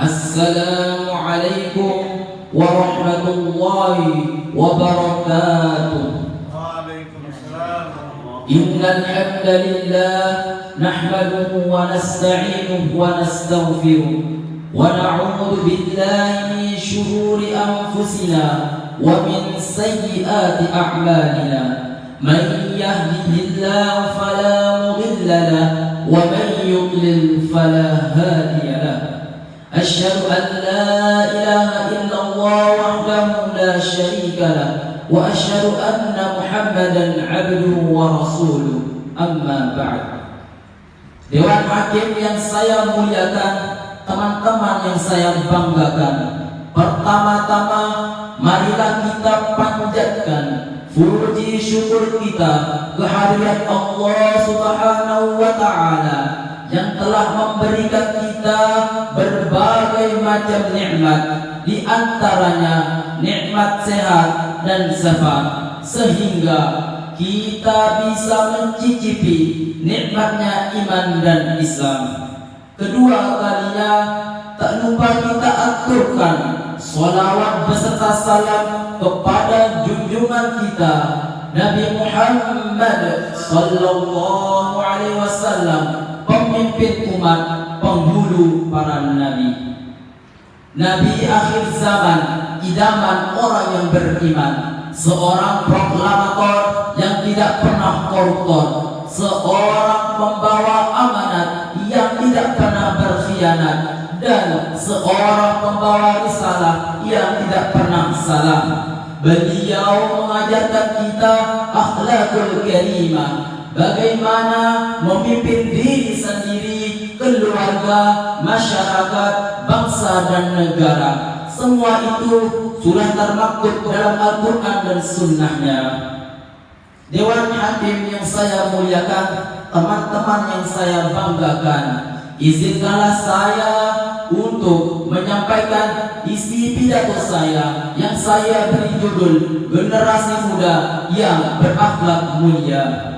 Assalamualaikum warahmatullahi wabarakatuh. Innal hamdalillah nahmaduhu wa nasta'inuhu wa nastaghfiruh wa na'udzu billahi min shururi anfusina wa min sayyiati a'malina. Man yahdihillahu fala mudilla lahu wa man yudlil fala hadiya lahu. Asyhadu an la ilaha illallah wahdahu la syarika lahu wa asyhadu anna Muhammadan abduhu wa rasuluh. Amma ba'd. Dewan Hakim yang saya muliakan, teman-teman yang saya banggakan, pertama-tama marilah kita panjatkan puji syukur kita kehadirat Allah Subhanahu wa taala yang telah memberikan kita berbagai macam nikmat, di antaranya nikmat sehat dan syafaat, sehingga kita bisa mencicipi nikmatnya iman dan Islam. Kedua kalinya, tak lupa kita aturkan sholawat beserta salam kepada junjungan kita Nabi Muhammad sallallahu alaihi wasallam, pemimpin umat, penghulu para nabi, nabi akhir zaman, idaman orang yang beriman, seorang proklamator yang tidak pernah koruptor, seorang pembawa amanat yang tidak pernah berkhianat, dan seorang pembawa risalah yang tidak pernah salah. Beliau mengajarkan kita akhlakul karimah, bagaimana memimpin diri sendiri, keluarga, masyarakat, bangsa dan negara. Semua itu sudah termaktub dalam Al-Quran dan Sunnahnya. Dewan Hakim yang saya muliakan, teman-teman yang saya banggakan, izinkanlah saya untuk menyampaikan isi pidato saya yang saya beri judul Generasi Muda yang Berakhlak Mulia.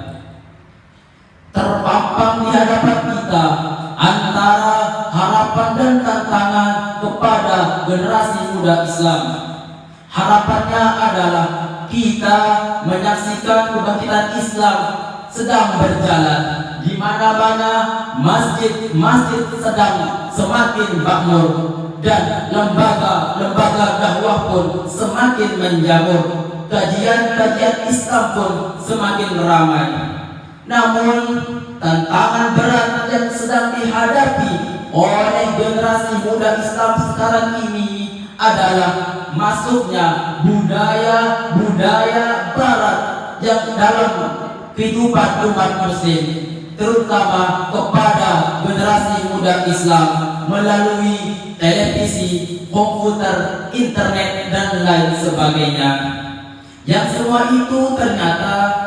Terpampang di hadapan kita antara harapan dan tantangan kepada generasi muda Islam. Harapannya adalah kita menyaksikan kebangkitan Islam sedang berjalan, di mana-mana masjid-masjid sedang semakin makmur dan lembaga-lembaga dakwah pun semakin menjamur. Kajian-kajian Islam pun semakin ramai. Namun tantangan berat yang sedang dihadapi oleh generasi muda Islam sekarang ini adalah masuknya budaya-budaya barat yang dalam kehidupan umat muslim, terutama kepada generasi muda Islam melalui televisi, komputer, internet, dan lain sebagainya. Yang semua itu ternyata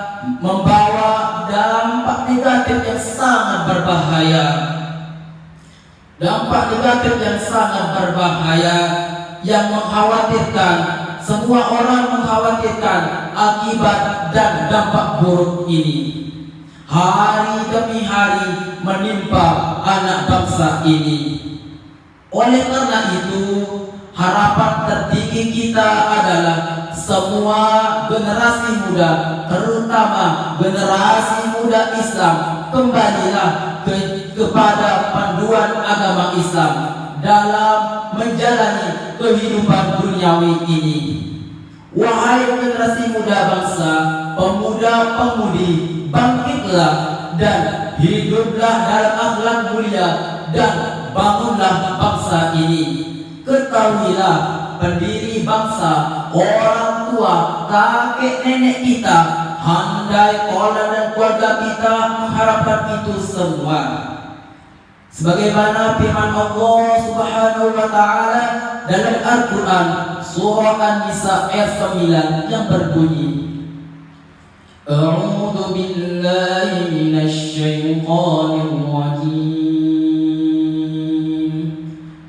membawa dampak negatif yang sangat berbahaya. Dampak negatif yang sangat berbahaya yang mengkhawatirkan, semua orang mengkhawatirkan akibat dan dampak buruk ini. Hari demi hari menimpa anak bangsa ini. Oleh karena itu, harapan tertinggi kita adalah semua generasi muda, terutama generasi muda Islam, kembalilah kepada panduan agama Islam dalam menjalani kehidupan duniawi ini. Wahai generasi muda bangsa, pemuda-pemudi, bangkitlah dan hiduplah dalam akhlak mulia dan bangunlah bangsa ini. Ketahuilah, pendiri bangsa, orang tua, kakek nenek kita, handai kola dan keluarga kita mengharapkan itu semua. Sebagaimana firman Allah Subhanahu wa taala dalam Al-Qur'an surah An-Nisa ayat 9 yang berbunyi, A'udzu billahi minasy syaithanir rajim.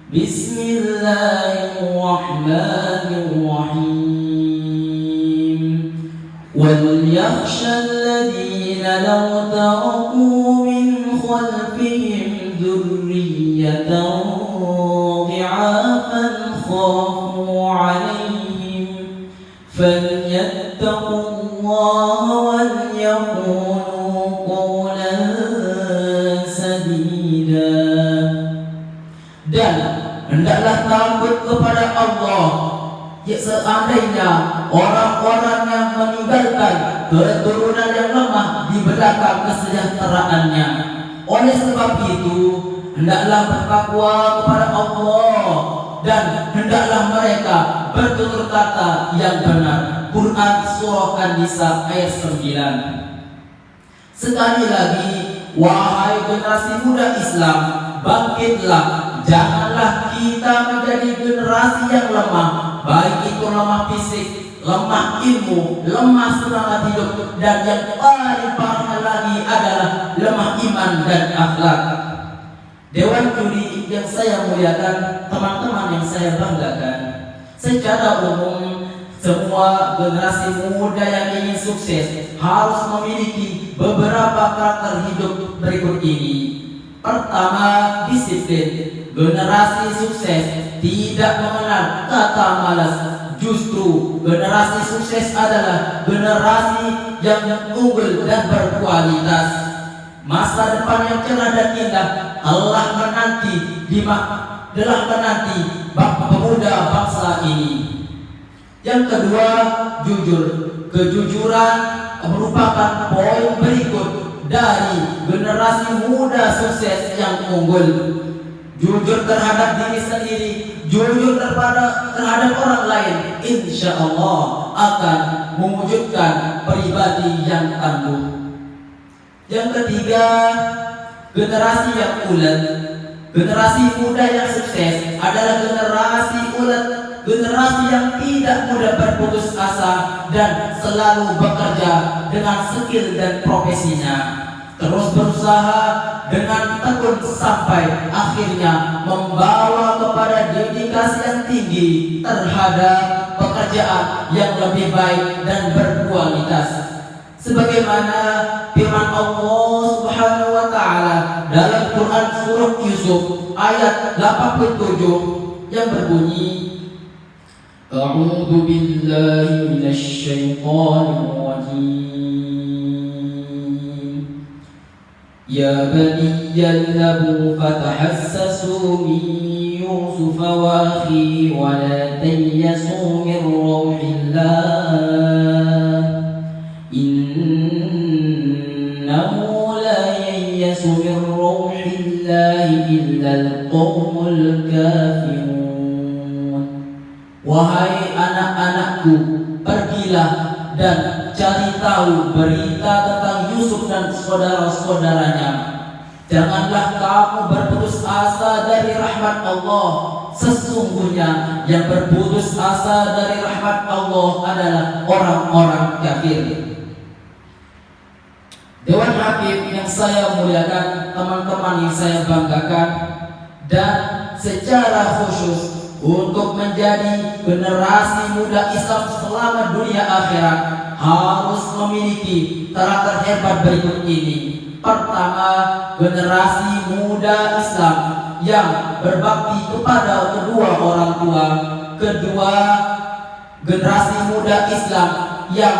Bismillahirrahmanirrahim. Wal yakhsha alladhina law taraku min khalfihim ذرية ضعافا تخافوا عليهم فليتقوا الله وليقولوا قولا سديدا. Dan hendaklah takut kepada Allah. Seandainya orang-orang yang meninggalkan keturunan yang lemah di belakang kesejahteraannya. Oleh sebab itu, hendaklah bertakwa kepada Allah dan hendaklah mereka bertutur kata yang benar. Quran Surah An-Nisa ayat 9. Sekali lagi, wahai generasi muda Islam, bangkitlah. Janganlah kita menjadi generasi yang lemah, baik itu lemah fisik, lemah ilmu, lemah semangat hidup, dan yang paling parah lagi adalah lemah iman dan akhlak. Dewan juri yang saya muliakan, teman-teman yang saya banggakan, secara umum semua generasi muda yang ingin sukses harus memiliki beberapa karakter hidup berikut ini. Pertama, disiplin. Generasi sukses tidak mengenal kata malas. Justru generasi sukses adalah generasi yang unggul dan berkualitas. Masa depan yang cerah dan indah telah menanti pemuda bangsa ini. Yang kedua, jujur. Kejujuran merupakan poin berikut dari generasi muda sukses yang unggul. Jujur terhadap diri sendiri, jujur terhadap orang lain, insya Allah akan mewujudkan pribadi yang tangguh. Yang ketiga, generasi yang ulet. Generasi muda yang sukses adalah generasi ulet, generasi yang tidak mudah berputus asa dan selalu bekerja dengan skill dan profesinya. Terus berusaha dengan tekun sampai akhirnya membawa kepada dedikasi yang tinggi terhadap pekerjaan yang lebih baik dan berkualitas. Sebagaimana firman Allah Subhanahu wa taala dalam Quran surah Yusuf ayat 87 yang berbunyi, A'udzu billahi minasy syaithanir rajim. Ya bani yadhabu fatahassasu min Yusuf wa akhi wa la tayyasu min rawhillah innahu la yayyasu min rawhillah illa al-qawmul kafirun. Wahai anak-anakku, pergilah dan cari tahu berita tentang Yusuf dan saudara-saudaranya. Janganlah kamu berputus asa dari rahmat Allah. Sesungguhnya yang berputus asa dari rahmat Allah adalah orang-orang kafir. Dewan Hakim yang saya muliakan, teman-teman yang saya banggakan, dan secara khusus untuk menjadi generasi muda Islam selama dunia akhirat harus memiliki karakter hebat berikut ini. Pertama, generasi muda Islam yang berbakti kepada kedua orang tua. Kedua, generasi muda Islam yang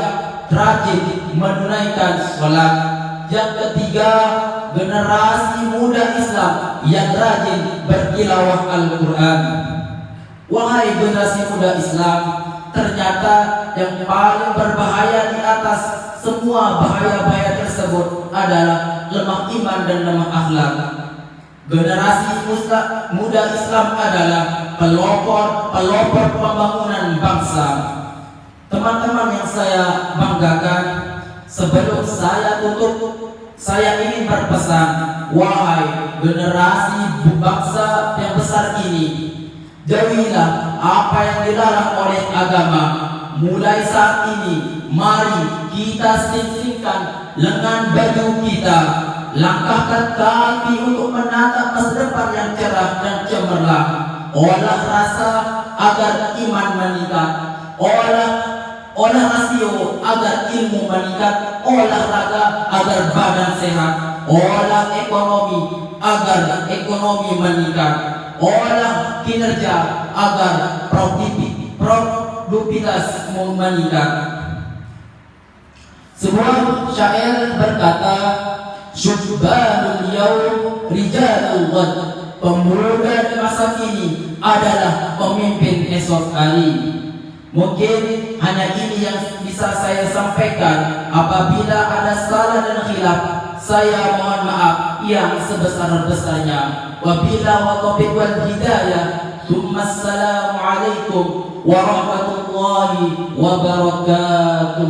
rajin menunaikan sholat. Yang ketiga, generasi muda Islam yang rajin bertilawah Al-Quran. Wahai generasi muda Islam, ternyata yang paling berbahaya di atas semua bahaya-bahaya tersebut adalah lemah iman dan lemah akhlak. Generasi muda Islam adalah pelopor pembangunan bangsa. Teman-teman yang saya banggakan, sebelum saya tutup, saya ingin berpesan, wahai generasi bangsa yang besar ini, jauhilah apa yang dilarang oleh agama. Mulai saat ini, mari kita singkirkan lengan baju kita, langkahkan kaki untuk menatap masa depan yang cerah dan cemerlang. Olah rasa agar iman meningkat, olah rasio agar ilmu meningkat, olahraga agar badan sehat, olah ekonomi agar ekonomi meningkat. olah kinerja agar produktivitas meningkat. Sebuah syair berkata, syubbanul yaum rijalul ghad, pemuda di masa kini adalah pemimpin esok hari. Mungkin hanya ini yang bisa saya sampaikan. Apabila ada salah dan khilaf, saya mohon maaf yang sebesar-besarnya. Wabillahi taufiq wal hidayah. Assalamualaikum warahmatullahi wabarakatuh.